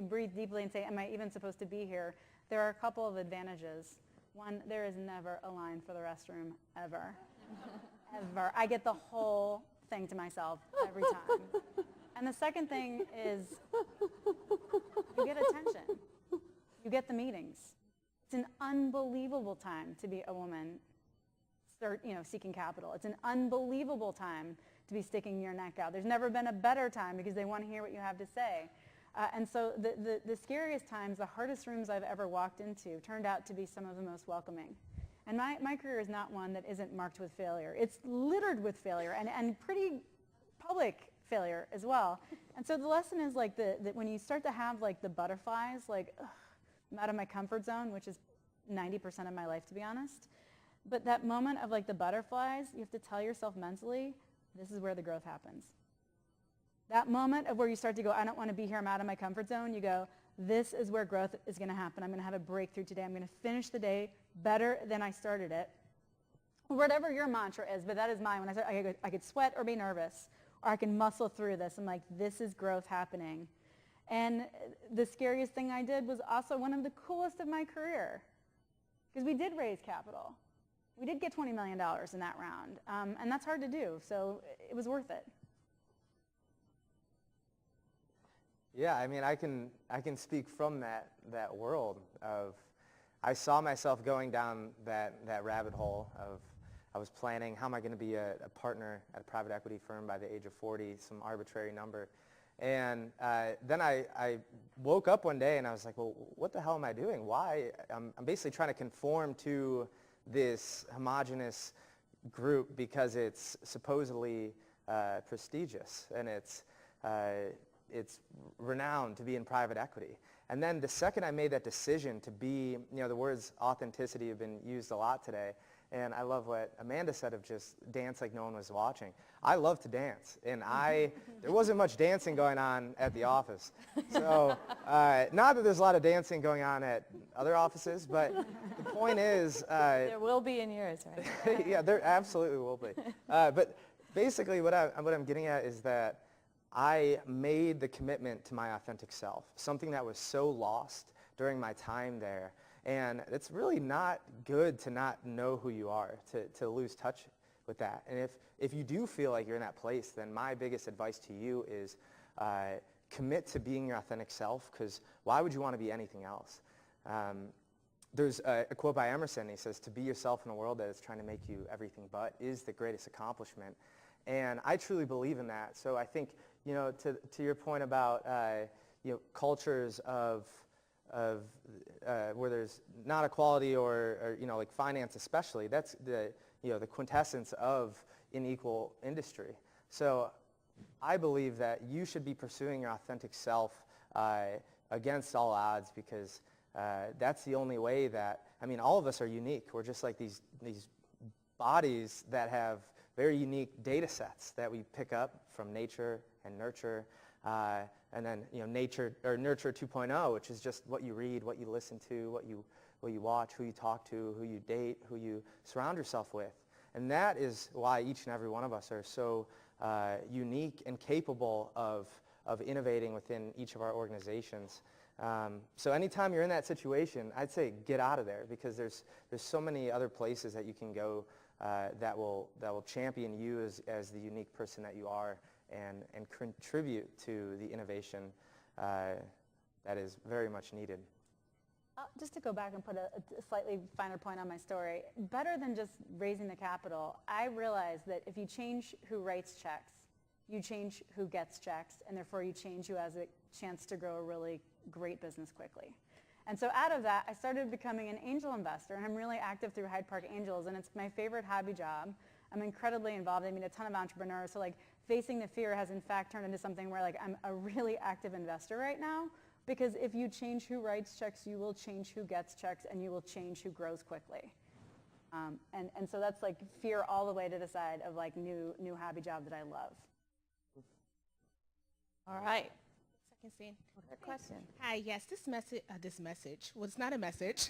F: breathe deeply and say, am I even supposed to be here? There are a couple of advantages. One, there is never a line for the restroom, ever. Ever. I get the whole thing to myself every time. And the second thing is you get attention. You get the meetings. It's an unbelievable time to be a woman seeking capital. It's an unbelievable time to be sticking your neck out. There's never been a better time because they want to hear what you have to say. And so the scariest times, the hardest rooms I've ever walked into turned out to be some of the most welcoming. And my career is not one that isn't marked with failure. It's littered with failure and pretty public failure as well. And so the lesson is like that when you start to have like the butterflies, like I'm out of my comfort zone, which is 90% of my life, to be honest. But that moment of like the butterflies, you have to tell yourself mentally, this is where the growth happens. That moment of where you start to go, I don't want to be here, I'm out of my comfort zone, you go, this is where growth is going to happen. I'm going to have a breakthrough today. I'm going to finish the day better than I started it. Whatever your mantra is, but that is mine. When I could sweat or be nervous, or I can muscle through this. I'm like, this is growth happening. And the scariest thing I did was also one of the coolest of my career, because we did raise capital. We did get $20 million in that round, and that's hard to do, so it was worth it.
E: Yeah, I mean, I can speak from that world of, I saw myself going down that rabbit hole of, I was planning, how am I going to be a partner at a private equity firm by the age of 40, some arbitrary number. And then I woke up one day and I was like, well, what the hell am I doing? Why? I'm basically trying to conform to this homogenous group because it's supposedly prestigious and it's renowned to be in private equity. And then the second I made that decision to be, the words authenticity have been used a lot today. And I love what Amanda said of just dance like no one was watching. I love to dance, and there wasn't much dancing going on at the office. So not that there's a lot of dancing going on at other offices, but the point is...
B: there will be in yours, right?
E: Yeah, there absolutely will be. But basically what I'm getting at is that I made the commitment to my authentic self, something that was so lost during my time there. And it's really not good to not know who you are, to lose touch with that. And if you do feel like you're in that place, then my biggest advice to you is commit to being your authentic self, because why would you want to be anything else? There's a quote by Emerson. He says, to be yourself in a world that is trying to make you everything but is the greatest accomplishment. And I truly believe in that. So I think, to your point about cultures of where there's not equality or like finance especially, that's the quintessence of an equal industry. So I believe that you should be pursuing your authentic self against all odds, because that's the only way that, all of us are unique. We're just like these bodies that have very unique data sets that we pick up from nature and nurture. And then nature or nurture 2.0, which is just what you read, what you listen to, what you watch, who you talk to, who you date, who you surround yourself with. And that is why each and every one of us are so unique and capable of innovating within each of our organizations. So anytime you're in that situation, I'd say get out of there, because there's so many other places that you can go that will champion you as the unique person that you are, and contribute to the innovation that is very much needed.
F: Just to go back and put a slightly finer point on my story, better than just raising the capital, I realized that if you change who writes checks, you change who gets checks, and therefore you change who has a chance to grow a really great business quickly. And so out of that, I started becoming an angel investor, and I'm really active through Hyde Park Angels, and it's my favorite hobby job. I'm incredibly involved. I meet a ton of entrepreneurs, so like facing the fear has in fact turned into something where like I'm a really active investor right now, because if you change who writes checks, you will change who gets checks, and you will change who grows quickly. And so that's like fear all the way to the side of like new hobby job that I love.
B: All right.
H: Second scene.
B: Good question.
H: Hi, yes, this message, well, it's not a message.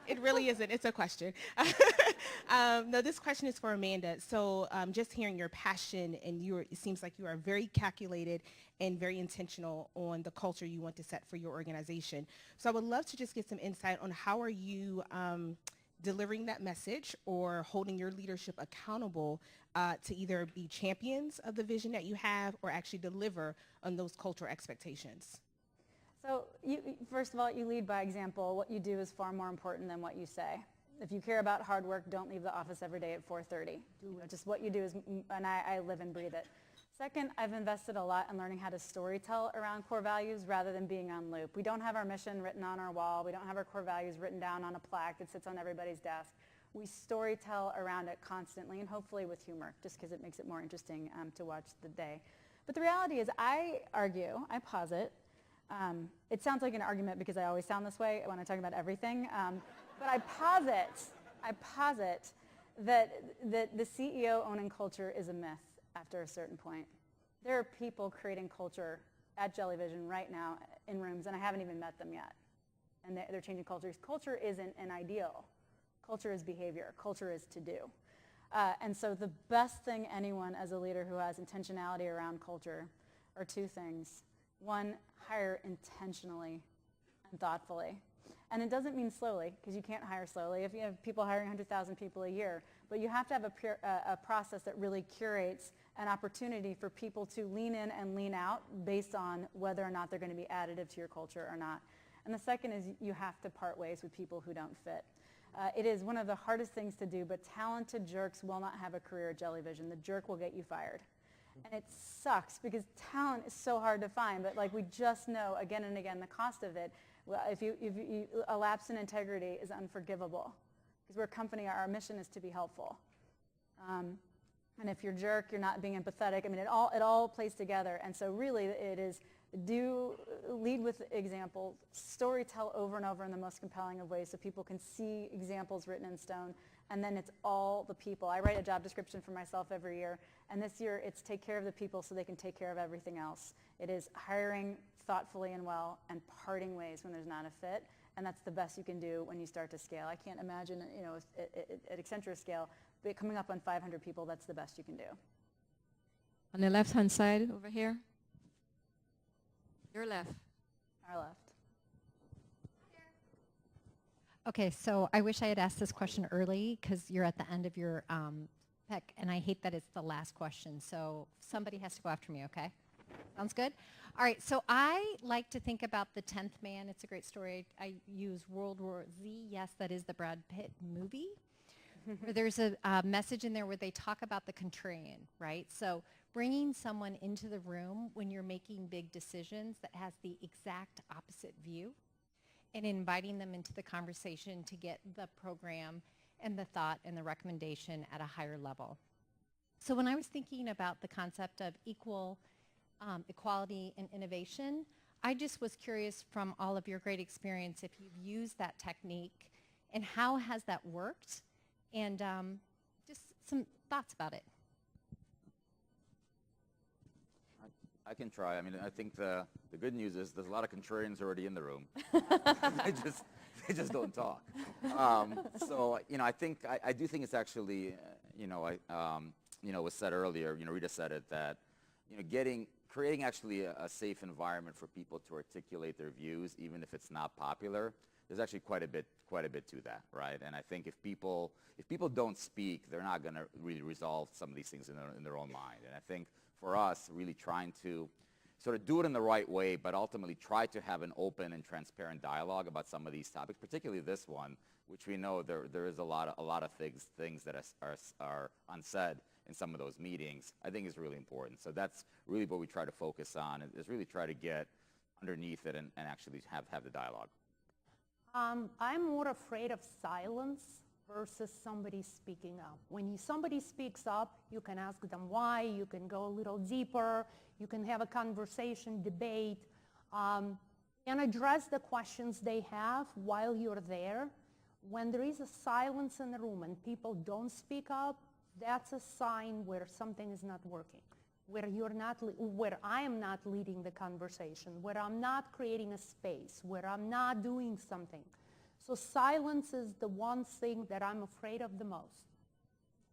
H: It really isn't, it's a question. No, this question is for Amanda. So just hearing your passion, and it seems like you are very calculated and very intentional on the culture you want to set for your organization. So I would love to just get some insight on how are you delivering that message or holding your leadership accountable to either be champions of the vision that you have or actually deliver on those cultural expectations?
F: So first of all, you lead by example. What you do is far more important than what you say. If you care about hard work, don't leave the office every day at 4:30. Just what you do is, and I live and breathe it. Second, I've invested a lot in learning how to storytell around core values rather than being on loop. We don't have our mission written on our wall. We don't have our core values written down on a plaque that sits on everybody's desk. We storytell around it constantly, and hopefully with humor, just because it makes it more interesting to watch the day. But the reality is, I posit, it sounds like an argument because I always sound this way when I talk about everything, but I posit that the CEO owning culture is a myth after a certain point. There are people creating culture at Jellyvision right now in rooms, and I haven't even met them yet. And they're changing cultures. Culture isn't an ideal. Culture is behavior. Culture is to do. And so the best thing anyone as a leader who has intentionality around culture are two things. One, hire intentionally and thoughtfully. And it doesn't mean slowly, because you can't hire slowly if you have people hiring 100,000 people a year. But you have to have a process that really curates an opportunity for people to lean in and lean out based on whether or not they're going to be additive to your culture or not. And the second is you have to part ways with people who don't fit. It is one of the hardest things to do, but talented jerks will not have a career at Jellyvision. The jerk will get you fired. And it sucks because talent is so hard to find, but like we just know again and again the cost of it. Well, if a lapse in integrity is unforgivable, because we're a company, our mission is to be helpful. And if you're a jerk, you're not being empathetic. I mean, it all plays together. And so really it is lead with example, storytell over and over in the most compelling of ways so people can see examples written in stone. And then it's all the people. I write a job description for myself every year. And this year it's take care of the people so they can take care of everything else. It is hiring thoughtfully and well and parting ways when there's not a fit. And that's the best you can do when you start to scale. I can't imagine, at Accenture scale, but coming up on 500 people, that's the best you can do.
I: On the left-hand side over here. Your left.
F: Our left.
J: Okay, so I wish I had asked this question early because you're at the end of your pick, and I hate that it's the last question. So somebody has to go after me, okay? Sounds good? All right, so I like to think about The 10th Man. It's a great story. I use World War Z. Yes, that is the Brad Pitt movie. Where there's a message in there where they talk about the contrarian, right? So bringing someone into the room when you're making big decisions that has the exact opposite view and inviting them into the conversation to get the program and the thought and the recommendation at a higher level. So when I was thinking about the concept of equality and innovation, I just was curious from all of your great experience if you've used that technique and how has that worked, and just some thoughts about it.
C: I can try. I mean, I think the good news is there's a lot of contrarians already in the room. they just don't talk. So, I think, I do think it's actually, was said earlier, Rita said it, that, getting creating actually a safe environment for people to articulate their views, even if it's not popular, there's actually quite a bit to that, right? And I think if people don't speak, they're not going to really resolve some of these things in their own mind. And I think for us, really trying to sort of do it in the right way, but ultimately try to have an open and transparent dialogue about some of these topics, particularly this one, which we know there is a lot of things that are unsaid in some of those meetings, I think is really important. So that's really what we try to focus on, is really try to get underneath it and actually have the dialogue.
D: I'm more afraid of silence versus somebody speaking up. When somebody speaks up, you can ask them why, you can go a little deeper, you can have a conversation, debate, and address the questions they have while you're there. When there is a silence in the room and people don't speak up, that's a sign where something is not working, where I am not leading the conversation, where I'm not creating a space, where I'm not doing something. So silence is the one thing that I'm afraid of the most.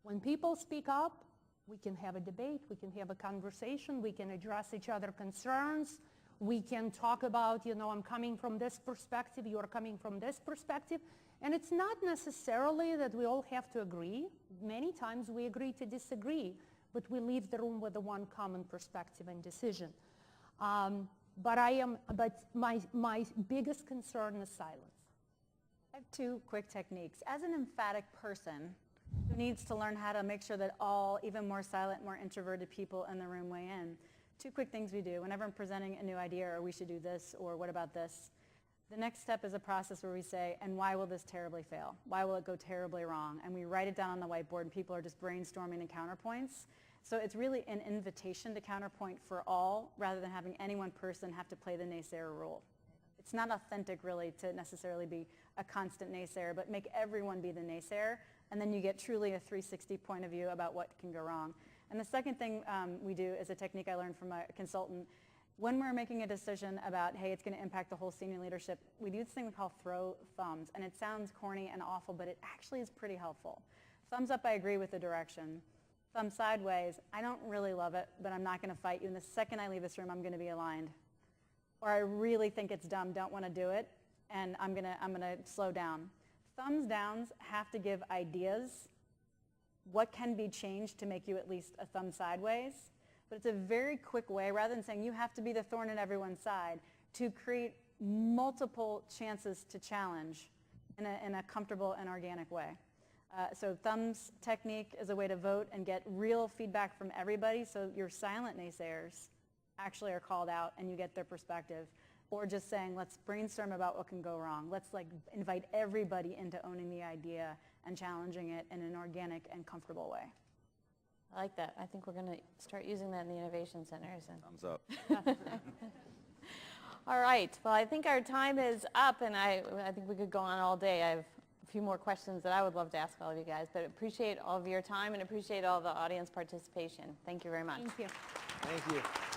D: When people speak up, we can have a debate, we can have a conversation, we can address each other's concerns, we can talk about, I'm coming from this perspective, you're coming from this perspective. And it's not necessarily that we all have to agree. Many times we agree to disagree, but we leave the room with the one common perspective and decision. But my biggest concern is silence.
F: I have two quick techniques. As an emphatic person who needs to learn how to make sure that all even more silent, more introverted people in the room weigh in, two quick things we do. Whenever I'm presenting a new idea, or we should do this, or what about this, the next step is a process where we say, and why will this terribly fail? Why will it go terribly wrong? And we write it down on the whiteboard, and people are just brainstorming the counterpoints. So it's really an invitation to counterpoint for all, rather than having any one person have to play the naysayer role. It's not authentic, really, to necessarily be a constant naysayer, but make everyone be the naysayer, and then you get truly a 360 point of view about what can go wrong. And the second thing we do is a technique I learned from a consultant. When we're making a decision about, hey, it's going to impact the whole senior leadership, we do this thing we call throw thumbs. And it sounds corny and awful, but it actually is pretty helpful. Thumbs up, I agree with the direction. Thumb sideways, I don't really love it, but I'm not going to fight you. And the second I leave this room, I'm going to be aligned. Or I really think it's dumb, don't want to do it, and I'm going to slow down. Thumbs downs have to give ideas. What can be changed to make you at least a thumb sideways? But it's a very quick way, rather than saying you have to be the thorn in everyone's side, to create multiple chances to challenge in a comfortable and organic way. So thumbs technique is a way to vote and get real feedback from everybody, so your silent naysayers actually are called out and you get their perspective. Or just saying, let's brainstorm about what can go wrong. Let's invite everybody into owning the idea and challenging it in an organic and comfortable way.
B: I like that. I think we're going to start using that in the innovation centers.
C: Thumbs up.
B: All right. Well, I think our time is up, and I think we could go on all day. I have a few more questions that I would love to ask all of you guys, but appreciate all of your time and appreciate all the audience participation. Thank you very much.
D: Thank you.
E: Thank you.